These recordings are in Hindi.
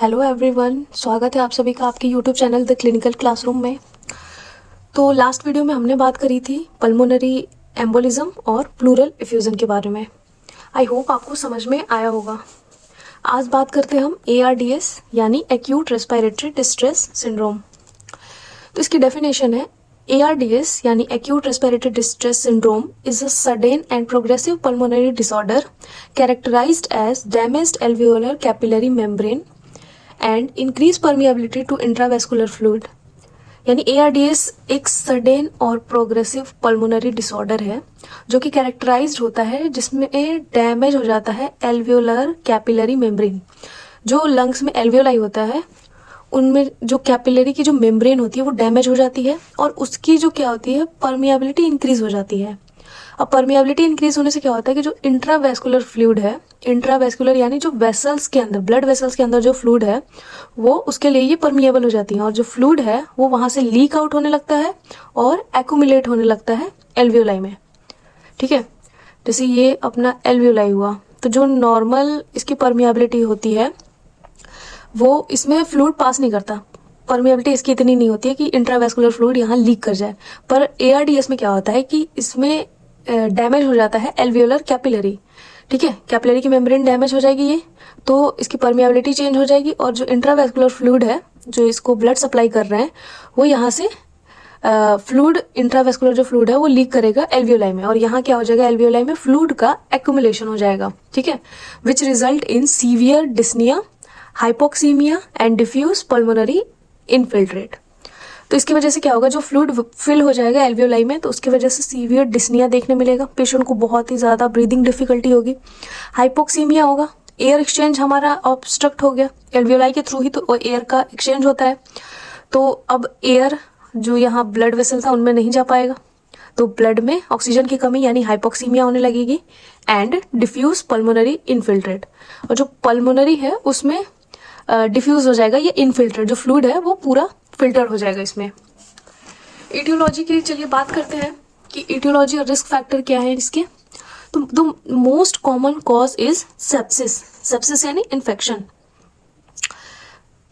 हेलो एवरीवन, स्वागत है आप सभी का आपके YouTube channel the clinical classroom में। तो लास्ट वीडियो में हमने बात करी थी पल्मोनरी एम्बोलिज्म और प्लूरल इफ्यूजन के बारे में। आई होप आपको समझ में आया होगा। आज बात करते हैं हम ARDS यानी एक्यूट रेस्पिरेटरी डिस्ट्रेस सिंड्रोम। तो इसकी डेफिनेशन है ARDS यानी acute respiratory distress syndrome is a sudden and progressive pulmonary disorder characterized as damaged alveolar capillary membrane and increase permeability to intravascular fluid. यानी ARDS एक सडन और प्रोग्रेसिव पल्मोनरी डिसऑर्डर है जो कि कैरेक्टराइज्ड होता है जिसमें डैमेज हो जाता है एल्वियोलर कैपिलरी मेम्ब्रेन। जो लंग्स में एल्वियोलाई होता है उनमें जो कैपिलरी की जो मेम्ब्रेन होती है वो डैमेज हो जाती है और उसकी जो क्या होती है परमिएबिलिटी इंक्रीज हो जाती है। अब परमिएबिलिटी इंक्रीज होने से क्या होता है कि जो इंट्रावेस्कुलर फ्लूइड है, इंट्रावेस्कुलर यानी जो वेसल्स के अंदर, ब्लड वेसल्स के अंदर जो फ्लूइड है वो उसके लिए ये परमिएबल हो जाती है और जो फ्लूइड है वो वहां से लीक आउट होने लगता है और एक्यूमुलेट होने लगता है एल्वियोलाई में। ठीक है, जैसे ये अपना एल्वियोलाई हुआ तो जो नॉर्मल इसकी परमिएबिलिटी होती है वो इसमें फ्लूइड पास नहीं करता। परमिएबिलिटी इसकी इतनी नहीं होती है कि इंट्रावेस्कुलर फ्लूइड यहाँ लीक कर जाए। पर ARDS में क्या होता है कि इसमें डैमेज हो जाता है एल्वियोलर कैपिलरी। ठीक है, कैपिलरी की मेम्ब्रेन डैमेज हो जाएगी ये, तो इसकी परमिएबिलिटी चेंज हो जाएगी और जो इंट्रावेस्कुलर फ्लूइड है जो इसको ब्लड सप्लाई कर रहे हैं वो यहाँ से फ्लूइड, इंट्रावेस्कुलर जो फ्लूइड है वो लीक करेगा एल्वियोलाई में और यहाँ क्या हो जाएगा, एल्वियोलाई में फ्लूइड का एक्यूमुलेशन हो जाएगा। ठीक है, which result in severe dyspnoea, hypoxaemia and diffuse pulmonary infiltrate. तो इसकी वजह से क्या होगा, जो फ्लूइड फिल हो जाएगा एल्वियोलाई में तो उसकी वजह से सीवियर डिस्निया देखने मिलेगा, पेशेंट को बहुत ही ज़्यादा ब्रीदिंग डिफिकल्टी होगी। हाइपोक्सीमिया होगा, एयर एक्सचेंज हमारा ऑब्स्ट्रक्ट हो गया, एल्वियोलाई के थ्रू ही तो एयर का एक्सचेंज होता है, तो अब एयर जो यहाँ ब्लड वेसल था उनमें नहीं जा पाएगा तो ब्लड में ऑक्सीजन की कमी यानी हाइपोक्सीमिया होने लगेगी। एंड डिफ्यूज पल्मोनरी इनफिल्ट्रेट, और जो पल्मोनरी है उसमें डिफ्यूज हो जाएगा ये इनफिल्ट्रेट, जो फ्लूइड है वो पूरा फिल्टर हो जाएगा इसमें। इटियोलॉजी की चलिए बात करते हैं कि इटियोलॉजी और रिस्क फैक्टर क्या है इसके। तो the most common cause is sepsis, sepsis यानी इन्फेक्शन।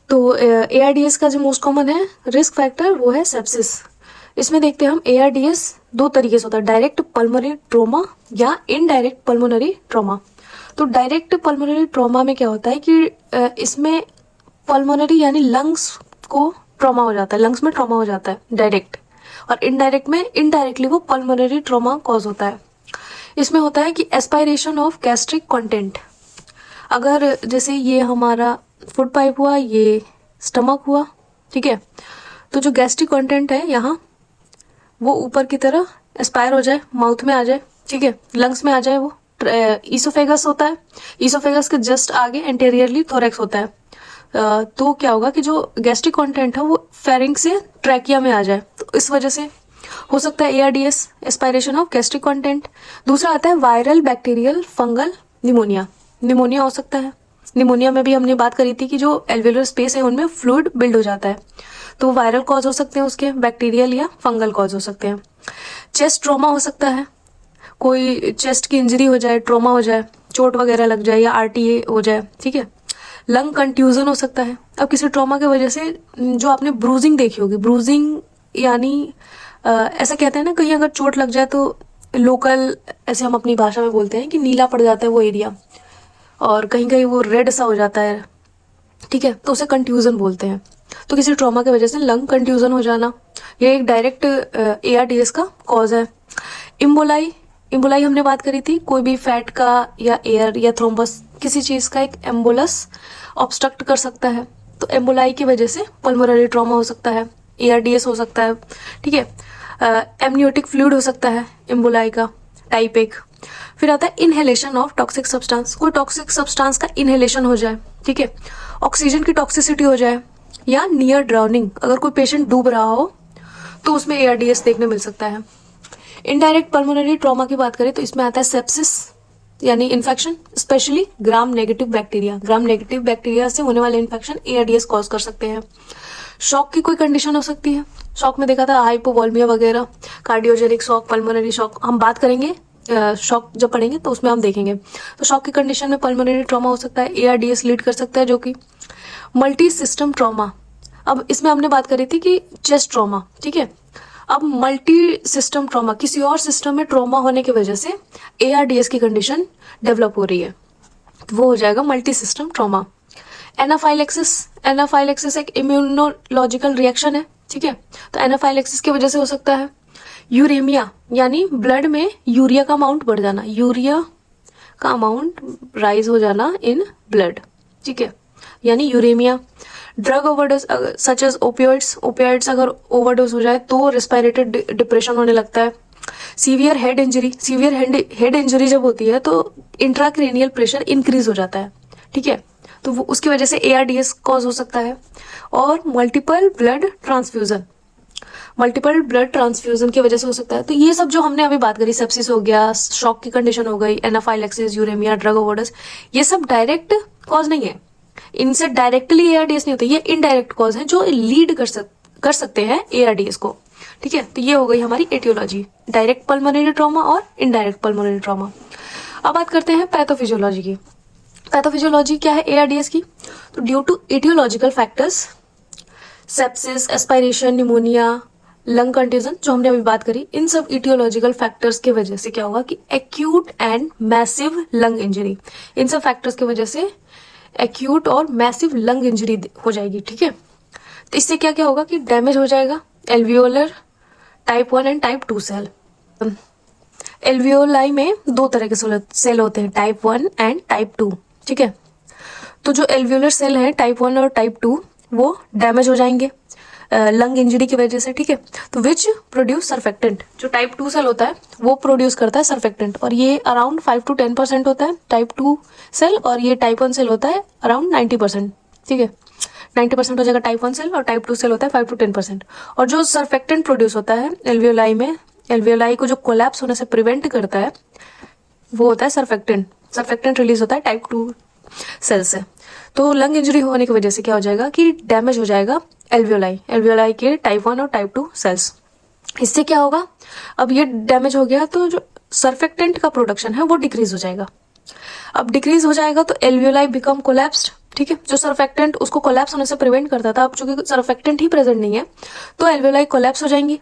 तो ARDS का जो मोस्ट कॉमन है रिस्क फैक्टर वो है सेप्सिस। इसमें देखते हैं हम ARDS दो तरीके से होता है, डायरेक्ट पल्मोनरी ट्रोमा या इनडायरेक्ट पल्मोनरी ट्रोमा। तो डायरेक्ट पल्मोनरी ट्रोमा में क्या होता है कि इसमें पल्मोनरी यानी लंग्स को ट्रॉमा हो जाता है, लंग्स में ट्रॉमा हो जाता है डायरेक्ट, और इनडायरेक्ट में इनडायरेक्टली वो पल्मोनरी ट्रॉमा कॉज होता है। इसमें होता है कि एस्पायरेशन ऑफ गैस्ट्रिक कंटेंट। अगर जैसे ये हमारा फूड पाइप हुआ, ये स्टमक हुआ, ठीक है, तो जो गैस्ट्रिक कंटेंट है यहाँ वो ऊपर की तरह एस्पायर हो जाए, माउथ में आ जाए, ठीक है, लंग्स में आ जाए। वो ईसोफेगस होता है, ईसोफेगस के जस्ट आगे एंटेरियरली थोरैक्स होता है। तो क्या होगा कि जो गैस्ट्रिक कंटेंट है वो फेरिंक्स से ट्रैकिया में आ जाए, तो इस वजह से हो सकता है ARDS, aspiration of gastric content. दूसरा आता है viral, bacterial, fungal pneumonia, pneumonia हो सकता है। निमोनिया में भी हमने बात करी थी कि जो एल्वियोलर स्पेस है उनमें फ्लूइड बिल्ड हो जाता है, तो वायरल कॉज हो सकते हैं उसके, बैक्टीरियल या फंगल कॉज हो सकते हैं। चेस्ट ट्रॉमा हो सकता है, कोई चेस्ट की इंजरी हो जाए, ट्रॉमा हो जाए, चोट वगैरह लग जाए या RTA हो जाए, ठीक है। लंग कंट्यूजन हो सकता है। अब किसी ट्रॉमा की वजह से जो आपने ब्रूजिंग देखी होगी, ब्रूजिंग यानी ऐसा कहते हैं ना, कहीं अगर चोट लग जाए तो लोकल ऐसे हम अपनी भाषा में बोलते हैं कि नीला पड़ जाता है वो एरिया, और कहीं कहीं वो रेड सा हो जाता है, ठीक है, तो उसे कंट्यूजन बोलते हैं। तो किसी ट्रॉमा की वजह से लंग कंट्यूजन हो जाना ये एक डायरेक्ट ARDS का कॉज है। इम्बोलाई, इम्बोलाई हमने बात करी थी, कोई भी फैट का या एयर या थ्रोम्बस किसी चीज का एक एम्बोलस ऑब्स्ट्रक्ट कर सकता है, तो एम्बोलाई की वजह से पल्मोनरी ट्रॉमा हो सकता है, ARDS हो सकता है, ठीक है। एमनियोटिक फ्लूइड हो सकता है एम्बोलाई का, टाइप 1। फिर आता है इनहेलेशन ऑफ टॉक्सिक सब्सटेंस, कोई टॉक्सिक सब्सटेंस का इनहेलेशन हो जाए, ठीक है, ऑक्सीजन की टॉक्सिसिटी हो जाए, या नियर ड्राउनिंग, अगर कोई पेशेंट डूब रहा हो तो उसमें ARDS देखने मिल सकता है। इनडायरेक्ट पल्मोनरी ट्रॉमा की बात करें तो इसमें आता है सेप्सिस यानी infection, specially gram negative bacteria, gram negative bacteria से होने वाले इन्फेक्शन ARDS कॉज कर सकते हैं। शॉक की कोई कंडीशन हो सकती है, शॉक में देखा था हाइपोवोल्मिया वगैरह, कार्डियोजेनिक शॉक, पल्मोनरी शॉक, हम बात करेंगे शॉक जब पढ़ेंगे तो उसमें हम देखेंगे। तो शॉक की कंडीशन में पल्मोनरी ट्रॉमा हो सकता है, ARDS लीड कर सकता है, जो कि मल्टी सिस्टम ट्रॉमा, अब इसमें हमने बात करी थी कि चेस्ट ट्रॉमा, ठीक है। अब मल्टी सिस्टम ट्रॉमा, किसी और सिस्टम में ट्रॉमा होने की वजह से ARDS की कंडीशन डेवलप हो रही है, तो वो हो जाएगा multi system trauma. Anaphylaxis, anaphylaxis एक इम्यूनोलॉजिकल रिएक्शन है, ठीक है, तो एनाफाइलेक्सिस की वजह से हो सकता है। यूरेमिया यानी ब्लड में यूरिया का अमाउंट बढ़ जाना, यूरिया का अमाउंट राइज हो जाना इन ब्लड, ठीक है, यानी uraemia. Drug overdose such as opioids, opioids अगर ओवरडोज हो जाए तो रेस्पिरेटरी डिप्रेशन होने लगता है। Severe head injury, severe head injury जब होती है तो इंट्राक्रेनियल प्रेशर इंक्रीज हो जाता है, ठीक है, तो वो उसकी वजह से ARDS कॉज हो सकता है। और multiple blood transfusion, multiple blood transfusion की वजह से हो सकता है। तो ये सब जो हमने अभी बात करी, सेप्सिस हो गया, शॉक की कंडीशन हो गई, एनाफाइलेक्सिस, यूरेमिया, ड्रग ओवरडोज, ये सब डायरेक्ट कॉज नहीं है, इनसे डायरेक्टली ARDS नहीं होता, ये इनडायरेक्ट कॉज है जो लीड कर सकते हैं ARDS को, ठीक है। तो ये हो गई हमारी एटियोलॉजी, डायरेक्ट पल्मोनरी ट्रॉमा और इनडायरेक्ट पल्मोनरी ट्रॉमा। अब बात करते हैं पैथोफिजियोलॉजी की। पैथोफिजियोलॉजी क्या है ARDS की? तो due to etiological factors, sepsis, aspiration, pneumonia, lung contusion, जो हमने अभी बात करी, इन सब इटियोलॉजिकल फैक्टर्स की वजह से क्या होगा कि acute and massive lung injury, इन सब फैक्टर्स की वजह से एक्यूट और मैसिव लंग इंजरी हो जाएगी, ठीक है। तो इससे क्या क्या होगा कि डैमेज हो जाएगा alveolar type 1 and type 2 cell. एल्वियोलाई में दो तरह के सेल होते हैं, टाइप 1 एंड टाइप 2, ठीक है। तो जो एल्वियोलर सेल है टाइप 1 और टाइप 2 वो डैमेज हो जाएंगे लंग इंजरी की वजह से, ठीक है। तो विच प्रोड्यूस सर्फेक्टेंट, जो टाइप 2 सेल होता है वो प्रोड्यूस करता है सर्फेक्टेंट, और ये अराउंड 5 to 10% होता है टाइप 2 सेल, और ये टाइप 1 सेल होता है अराउंड 90%, ठीक है। 90% हो जाएगा टाइप 1 सेल, और टाइप 2 सेल होता है 5 to 10%। और जो सर्फेक्टेंट प्रोड्यूस होता है एल्वियोलाई में, एल्वियोलाई को जो कोलैप्स होने से प्रिवेंट करता है वो होता है सर्फेक्टेंट। सर्फेक्टेंट रिलीज होता है टाइप 2 सेल से। तो लंग इंजरी होने की वजह से क्या हो जाएगा कि डैमेज हो जाएगा एल्वियोलाई, एल्वियोलाई के टाइप 1 और टाइप 2 सेल्स। इससे क्या होगा, अब ये डैमेज हो गया तो जो सर्फेक्टेंट का प्रोडक्शन है वो डिक्रीज हो जाएगा। अब डिक्रीज हो जाएगा तो एल्वियोलाई बिकम कोलैप्स्ड, ठीक है। जो सर्फेक्टेंट उसको कोलैप्स होने से प्रिवेंट करता था, अब चूंकि सर्फेक्टेंट ही प्रेजेंट नहीं है तो एल्वियोलाई कोलैप्स हो जाएंगी।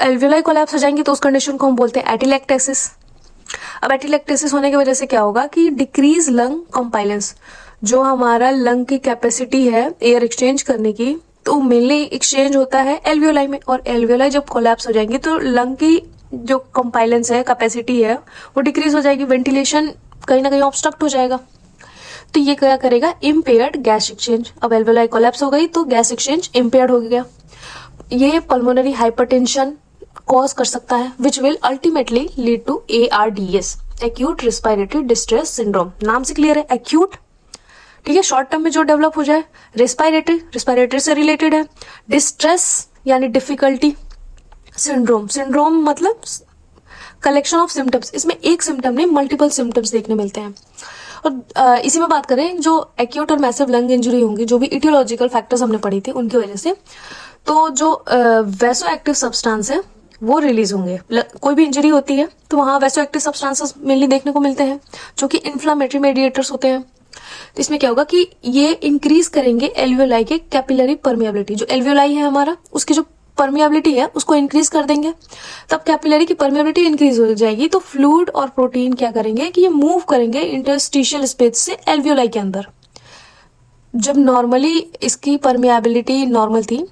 एल्वियोलाई कोलैप्स हो जाएंगी तो उस कंडीशन को हम बोलते हैं एटिलेक्टेसिस। अब एटिलेक्टेसिस होने की वजह से क्या होगा कि डिक्रीज लंग कंपाइलेंस, जो हमारा लंग की कैपेसिटी है एयर एक्सचेंज करने की, तो मेनली एक्सचेंज होता है एल्वियोलाई में, और एल्वियोलाई जब कोलैप्स हो जाएंगे तो लंग की जो कंपाइलेंस है, कैपेसिटी है, वो डिक्रीज हो जाएगी, वेंटिलेशन कहीं ना कहीं ऑब्स्ट्रक्ट हो जाएगा। तो ये क्या करेगा, इम्पेयर्ड गैस एक्सचेंज। अब एल्वियोलाई कोलैप्स हो गई तो गैस एक्सचेंज इम्पेयर्ड हो गया। ये पल्मोनरी हाइपरटेंशन कॉज कर सकता है, which will ultimately lead to ARDS, acute respiratory distress syndrome. नाम से क्लियर है, एक्यूट, ठीक है, शॉर्ट टर्म में जो डेवलप हो जाए। रेस्पिरेटरी से रिलेटेड है। डिस्ट्रेस यानी डिफिकल्टी। सिंड्रोम, सिंड्रोम मतलब कलेक्शन ऑफ सिम्टम्स, इसमें एक सिम्टम नहीं मल्टीपल सिम्टम्स देखने मिलते हैं। और इसी में बात करें जो एक्यूट और मैसिव लंग इंजरी होंगी, जो भी इटियोलॉजिकल फैक्टर्स हमने पढ़ी थी उनकी वजह से, तो जो वैसो एक्टिव सब्सटेंस है वो रिलीज होंगे। कोई भी इंजरी होती है तो वहाँ वैसो एक्टिव सब्सटेंसेस मेनली देखने को मिलते हैं जो कि इन्फ्लामेटरी मेडिएटर्स होते हैं। तो इसमें क्या होगा कि ये इंक्रीज करेंगे एल्वियोलाई के कैपिलरी परमिएबिलिटी। जो एल्वियोलाई है हमारा, उसकी जो परमिएबिलिटी है उसको इंक्रीज कर देंगे, तब कैपिलरी की परमिएबिलिटी इंक्रीज हो जाएगी। तो फ्लूइड और प्रोटीन क्या करेंगे कि ये मूव करेंगे इंटरस्टिशियल स्पेस से एल्वियोलाई के अंदर। जब नॉर्मली इसकी परमिएबिलिटी नॉर्मल थी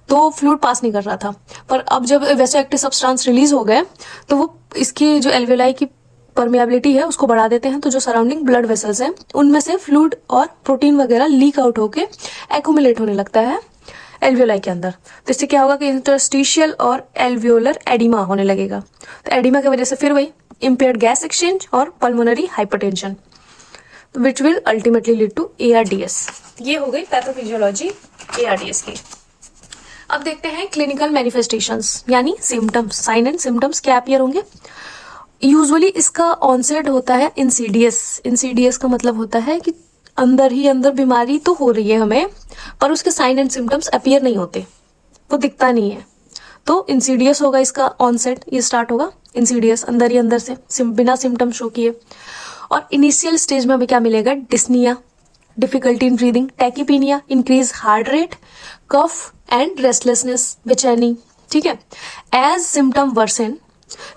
तो फ्लूइड पास नहीं कर रहा था, पर अब जब वैसो एक्टिव सब्सटेंस रिलीज हो गए तो वो इसकी जो एल्वियोलाई की परमिएबिलिटी है उसको बढ़ा देते हैं। तो जो सराउंडिंग ब्लड वेसल्स हैं उनमें से फ्लूइड और प्रोटीन वगैरह लीक आउट होके एक्यूमुलेट होने लगता है एल्वियोलाई के अंदर। तो इससे क्या होगा कि इंटरस्टिशियल और एल्वियोलर एडिमा होने लगेगा। तो एडिमा की वजह से फिर वही इम्पेयर्ड गैस एक्सचेंज और pulmonary hypertension, which will ultimately lead to ARDS। ये हो गई पैथोफिजियोलॉजी ARDS की। अब देखते हैं क्लिनिकल मैनिफेस्टेशंस यानी सिम्टम्स, साइन एंड सिम्टम्स क्या अपीयर होंगे। यूजुअली इसका ऑनसेट होता है इंसीडियस। इंसीडियस का मतलब होता है कि अंदर ही अंदर बीमारी तो हो रही है हमें, पर उसके साइन एंड सिम्टम्स अपीयर नहीं होते, वो दिखता नहीं है। तो इंसीडियस होगा इसका ऑनसेट, ये स्टार्ट होगा इंसीडियस, अंदर ही अंदर से बिना सिम्टम शो किए। और इनिशियल स्टेज में हमें क्या मिलेगा, dyspnea, difficulty in breathing, tachypnea increase heart rate, cough and restlessness, बेचैनी, ठीक है। एज सिम्टम वर्सन,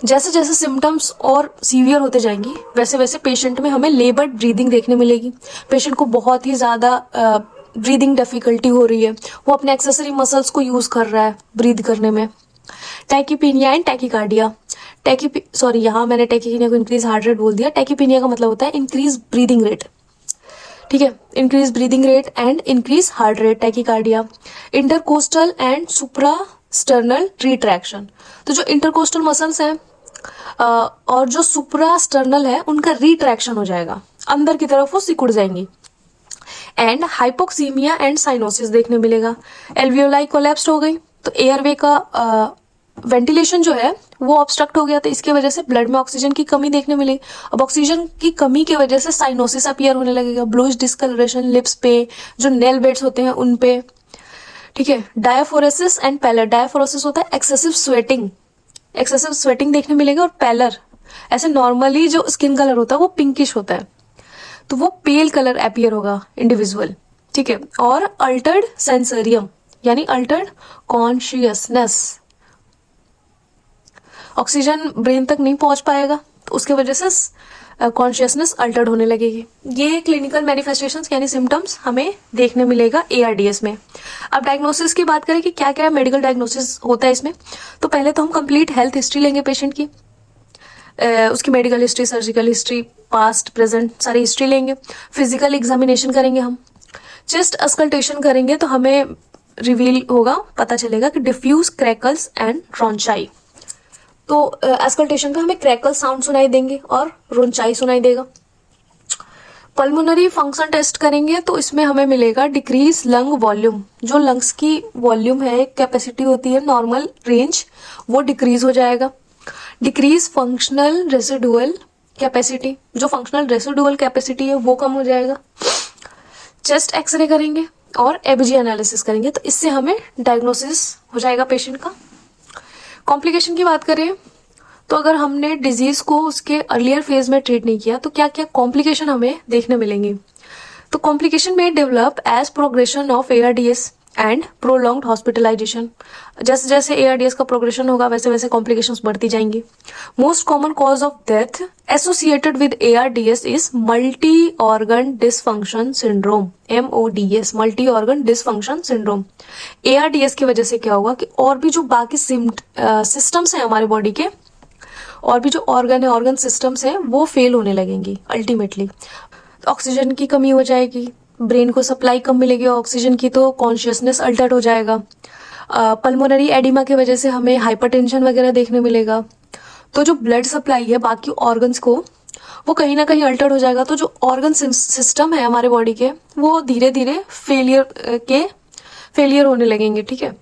जैसे जैसे सिम्टम्स और सीवियर होते जाएंगी वैसे वैसे पेशेंट में हमें लेबर्ड ब्रीदिंग देखने मिलेगी। पेशेंट को बहुत ही ज़्यादा ब्रीदिंग डिफिकल्टी हो रही है, वो अपने एक्सेसरी मसल्स को यूज़ कर रहा है ब्रीद करने में। टैकीपीनिया एंड टैकीकार्डिया, यहाँ मैंने टैकीपीनिया को इंक्रीज हार्ट रेट बोल दिया। टैकीपीनिया का मतलब होता है इंक्रीज ब्रीदिंग रेट, ठीक है, increase breathing rate and increase heart rate, tachycardia. Intercostal and suprasternal retraction, तो जो इंटरकोस्टल मसल्स हैं और जो सुप्रास्टर्नल है उनका रिट्रैक्शन हो जाएगा, अंदर की तरफ वो सिकुड़ जाएंगी। एंड हाइपोक्सीमिया एंड साइनोसिस देखने मिलेगा। एल्वियोलाई कोलैप्स्ड हो गई तो एयरवे का वेंटिलेशन जो है वो ऑब्स्ट्रक्ट हो गया, तो इसके वजह से ब्लड में ऑक्सीजन की कमी देखने मिली। अब ऑक्सीजन की कमी की वजह से साइनोसिस अपीयर होने लगेगा, ब्लूइश डिस्कलरेशन लिप्स पे, जो नेल बेड्स होते हैं उन पे, ठीक है। डायाफोरेसिस एंड पैलर, डायाफोरेसिस होता है एक्सेसिव स्वेटिंग देखने मिलेगा, और पैलर ऐसे नॉर्मली जो स्किन कलर होता है वो पिंकिश होता है, तो वो पेल कलर अपीयर होगा इंडिविजुअल, ठीक है। और अल्टर्ड सेंसरियम यानी अल्टर्ड कॉन्शियसनेस, ऑक्सीजन ब्रेन तक नहीं पहुंच पाएगा तो उसके वजह से कॉन्शियसनेस अल्टर्ड होने लगेगी। ये क्लिनिकल मैनिफेस्टेशंस यानी सिम्टम्स हमें देखने मिलेगा ARDS में। अब डायग्नोसिस की बात करें कि क्या क्या मेडिकल डायग्नोसिस होता है इसमें, तो पहले तो हम कंप्लीट हेल्थ हिस्ट्री लेंगे पेशेंट की, उसकी medical history, surgical history, past present सारी हिस्ट्री लेंगे। फिजिकल एग्जामिनेशन करेंगे, हम चेस्ट अस्कल्टेशन करेंगे तो हमें रिवील होगा, पता चलेगा कि डिफ्यूज क्रैकल्स एंड रोंचाई, तो अस्कल्टेशन पे हमें क्रैकल साउंड सुनाई देंगे और रोंचाई सुनाई देगा। पल्मोनरी फंक्शन टेस्ट करेंगे तो इसमें हमें मिलेगा डिक्रीज लंग वॉल्यूम, जो लंग्स की वॉल्यूम है, कैपेसिटी होती है नॉर्मल रेंज, वो डिक्रीज हो जाएगा। डिक्रीज फंक्शनल रेसिडुअल कैपेसिटी, जो फंक्शनल रेसिडुअल कैपेसिटी है वो कम हो जाएगा। चेस्ट एक्सरे करेंगे और एबीजी एनालिसिस करेंगे, तो इससे हमें डायग्नोसिस हो जाएगा पेशेंट का। कॉम्प्लिकेशन की बात करें तो अगर हमने डिजीज को उसके अर्लियर फेज में ट्रीट नहीं किया तो क्या क्या कॉम्प्लिकेशन हमें देखने मिलेंगी। तो कॉम्प्लिकेशन में develop as progression of ARDS and prolonged hospitalisation, जैसे जैसे ARDS का प्रोग्रेशन होगा वैसे वैसे कॉम्प्लिकेशंस बढ़ती जाएंगी। Most common cause of death associated with ARDS is multi organ dysfunction syndrome, MODS, multi organ dysfunction syndrome. ARDS की वजह से क्या होगा कि और भी जो बाकी सिस्टम्स हैं हमारे बॉडी के, और भी जो ऑर्गन सिस्टम्स हैं वो फेल होने लगेंगी अल्टीमेटली। ऑक्सीजन की कमी हो जाएगी, ब्रेन को सप्लाई कम मिलेगी ऑक्सीजन की, तो कॉन्शियसनेस अल्टर्ड हो जाएगा। पल्मोनरी एडिमा की वजह से हमें हाइपरटेंशन वगैरह देखने मिलेगा, तो जो ब्लड सप्लाई है बाकी ऑर्गन्स को वो कहीं ना कहीं अल्टर्ड हो जाएगा, तो जो ऑर्गन सिस्टम है हमारे बॉडी के वो धीरे धीरे फेलियर होने लगेंगे, ठीक है।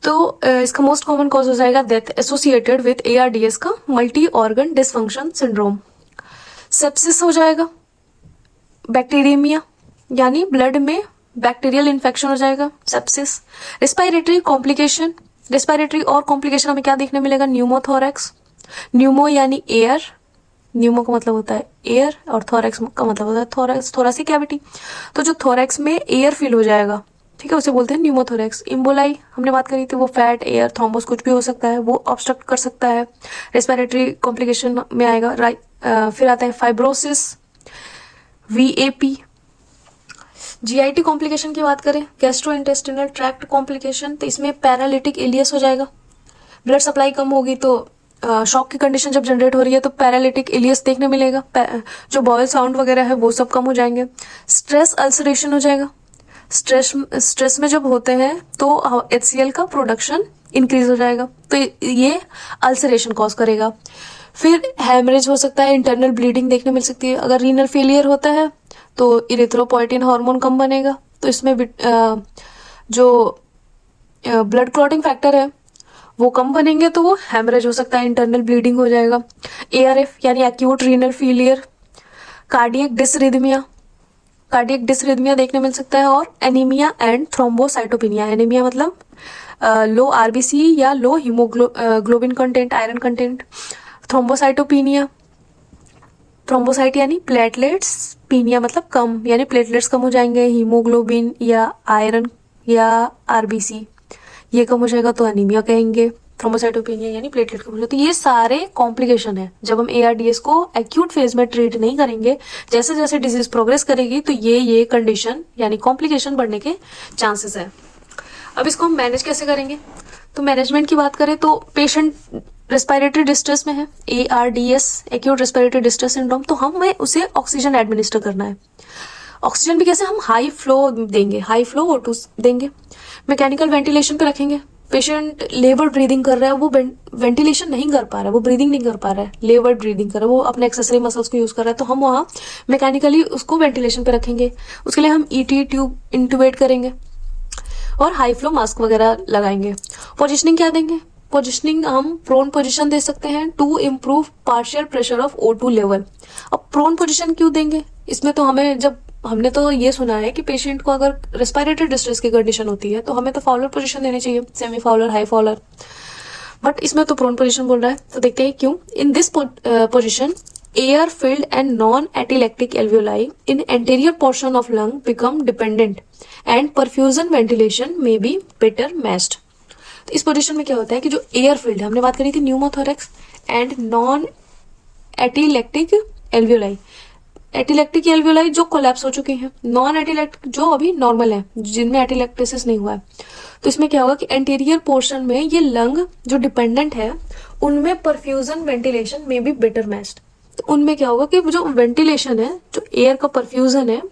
तो इसका मोस्ट कॉमन कॉज हो जाएगा डेथ एसोसिएटेड विद ARDS का multi organ dysfunction syndrome. Sepsis हो जाएगा, बैक्टीरियमिया यानी ब्लड में बैक्टीरियल इन्फेक्शन हो जाएगा, सेप्सिस। रिस्पायरेटरी कॉम्प्लिकेशन, रिस्पायरेटरी और कॉम्प्लिकेशन हमें क्या देखने मिलेगा, न्यूमोथोरैक्स, न्यूमो यानी एयर, न्यूमो का मतलब होता है एयर और थोरैक्स का मतलब होता है थोरासिक कैविटी, तो जो थोरैक्स में एयर फिल हो जाएगा, ठीक है, उसे बोलते हैं न्यूमोथोरैक्स। इम्बोलाई हमने बात करी थी, वो फैट, एयर, थ्रोम्बोस कुछ भी हो सकता है, वो ऑब्स्ट्रक्ट कर सकता है, रिस्पायरेटरी कॉम्प्लिकेशन में आएगा। फिर आता है फाइब्रोसिस, VAP। GIT कॉम्प्लिकेशन की बात करें, गैस्ट्रो इंटेस्टिनल ट्रैक्ट कॉम्प्लिकेशन, तो इसमें पैरालिटिक इलियस हो जाएगा, ब्लड सप्लाई कम होगी तो शॉक की कंडीशन जब जनरेट हो रही है तो पैरालिटिक इलियस देखने मिलेगा, जो बॉयल साउंड वगैरह है वो सब कम हो जाएंगे। स्ट्रेस अल्सरेशन हो जाएगा, स्ट्रेस में जब होते हैं तो HCl का प्रोडक्शन इंक्रीज हो जाएगा, तो ये अल्सरेशन कॉज करेगा। फिर हैमरेज हो सकता है, इंटरनल ब्लीडिंग देखने मिल सकती है। अगर रीनल फेलियर होता है तो इरिथ्रोपोइटिन हार्मोन कम बनेगा, तो इसमें जो ब्लड क्लॉटिंग फैक्टर है वो कम बनेंगे तो वो हैमरेज हो सकता है, इंटरनल ब्लीडिंग हो जाएगा। ARF यानी एक्यूट रीनल फेलियर, कार्डियक डिसरिथमिया देखने मिल सकता है, और एनीमिया एंड थ्रोम्बोसाइटोपिनिया। एनीमिया मतलब लो RBC या low haemoglobin content, iron content. Thrombocytopenia thrombocyte यानी प्लेटलेट्स, पीनिया मतलब कम यानी प्लेटलेट्स कम हो जाएंगे, हीमोग्लोबिन या आयरन या आरबीसी ये कम हो जाएगा तो अनीमिया कहेंगे। थ्रोम्बोसाइटोपेनिया यानी प्लेटलेट कम हो जाए। तो ये सारे कॉम्प्लिकेशन है। जब हम ARDS को एक्यूट फेज में ट्रीट नहीं करेंगे, जैसे जैसे डिजीज प्रोग्रेस करेगी तो ये कंडीशन यानी कॉम्प्लिकेशन बढ़ने के चांसेस है। अब इसको हम मैनेज कैसे करेंगे? तो मैनेजमेंट की बात करें तो पेशेंट रेस्पिरेटरी डिस्ट्रेस में है, ARDS acute respiratory distress syndrome, तो हमें उसे ऑक्सीजन एडमिनिस्टर करना है। ऑक्सीजन भी कैसे? हम हाई फ्लो देंगे, हाई फ्लो O2 देंगे, मैकेनिकल वेंटिलेशन पे रखेंगे। पेशेंट लेबर ब्रीदिंग कर रहा है, वो वेंटिलेशन नहीं कर पा रहा है, वो ब्रीदिंग नहीं कर पा रहा है, लेबर ब्रीदिंग कर रहा है, वो अपने एक्सेसरी मसल्स को यूज कर रहा है, तो हम वहाँ मैकेनिकली उसको वेंटिलेशन पे रखेंगे। उसके लिए हम ET ट्यूब इंटूबेट करेंगे और हाई फ्लो मास्क वगैरह लगाएंगे। पोजिशनिंग क्या देंगे? पोजिशनिंग हम प्रोन पोजिशन दे सकते हैं to improve partial pressure of O2 level. अब प्रोन पोजिशन क्यों देंगे? इसमें तो हमने तो ये सुना है कि पेशेंट को अगर रेस्पिरेटरी डिस्ट्रेस की कंडीशन होती है तो हमें तो फाउलर पोजीशन देनी चाहिए, semi Fowler, high Fowler, but इसमें तो प्रोन पोजीशन बोल रहा है। तो देखते हैं क्यों। In this position air filled and non atelectatic alveoli in anterior portion of lung become dependent and perfusion ventilation में बी बेटर मैच्ड। तो इस पोजीशन में क्या होता है कि जो एयर फील्ड है, हमने बात करी थी pneumothorax and non atelectatic alveoli, atelectatic alveoli जो कोलैप्स हो चुकी हैं, नॉन एटिलेक्टिक जो अभी नॉर्मल है, जिनमें एटिलेक्टेसिस नहीं हुआ है। तो इसमें क्या होगा कि एंटीरियर पोर्शन में ये लंग जो डिपेंडेंट है उनमें परफ्यूजन वेंटिलेशन में भी बेटर मैच्ड। तो उनमें क्या होगा कि जो वेंटिलेशन है, जो एयर का परफ्यूजन है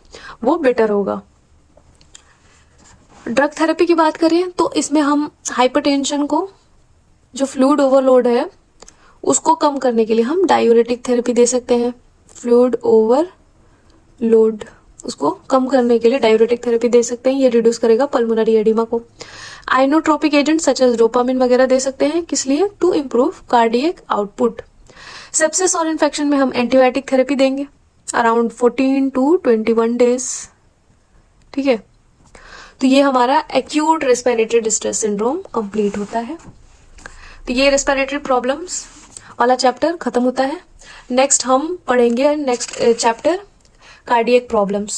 वो बेटर होगा। ड्रग थेरेपी की बात करें तो इसमें हम हाइपरटेंशन को, जो फ्लूइड ओवरलोड है उसको कम करने के लिए हम डायूरेटिक थेरेपी दे सकते हैं। फ्लूइड ओवरलोड उसको कम करने के लिए डायूरेटिक थेरेपी दे सकते हैं, ये रिड्यूस करेगा पल्मोनरी एडिमा को। Inotropic agent such as dopamine वगैरह दे सकते हैं, किस लिए? To improve cardiac output. Sepsis और इन्फेक्शन में हम एंटीबायोटिक थेरेपी देंगे अराउंड 14 to 21 डेज। ठीक है, तो ये हमारा acute respiratory distress syndrome complete होता है। तो ये रेस्पिरेटरी प्रॉब्लम्स वाला चैप्टर खत्म होता है। नेक्स्ट हम पढ़ेंगे नेक्स्ट चैप्टर कार्डियक प्रॉब्लम्स।